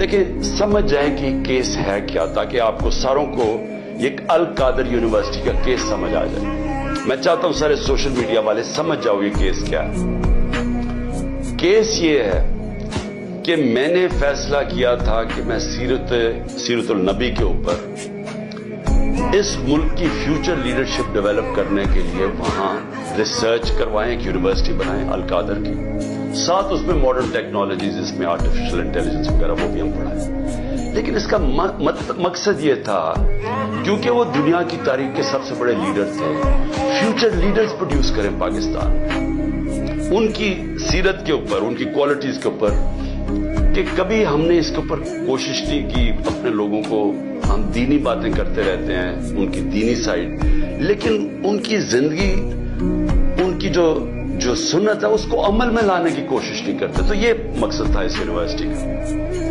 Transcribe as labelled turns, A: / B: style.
A: देखिए समझ जाए कि केस है क्या, ताकि आपको सारों को एक अल कादर यूनिवर्सिटी का केस समझ आ जाए। मैं चाहता हूं सारे सोशल मीडिया वाले समझ जाओ ये केस क्या है। केस ये है कि मैंने फैसला किया था कि मैं सीरतुल नबी के ऊपर इस मुल्क की फ्यूचर लीडरशिप डेवलप करने के लिए वहां रिसर्च करवाएं, एक यूनिवर्सिटी बनाएं अल कादर की, साथ उसमें मॉडर्न टेक्नोलॉजीज, इसमें आर्टिफिशियल इंटेलिजेंस वगैरह वो भी हम पढ़ाएं। लेकिन इसका मकसद ये था, क्योंकि वो दुनिया की तारीख के सबसे बड़े लीडर थे, फ्यूचर लीडर्स प्रोड्यूस करें पाकिस्तान में, उनकी सीरत के ऊपर, उनकी क्वालिटीज के ऊपर, कि कभी हमने इसके ऊपर कोशिश नहीं की अपने लोगों को, हम दीनी बातें करते रहते हैं, उनकी दीनी साइड, लेकिन उनकी जिंदगी, उनकी जो सुन्नत है उसको अमल में लाने की कोशिश नहीं करते। तो ये मकसद था इस यूनिवर्सिटी का।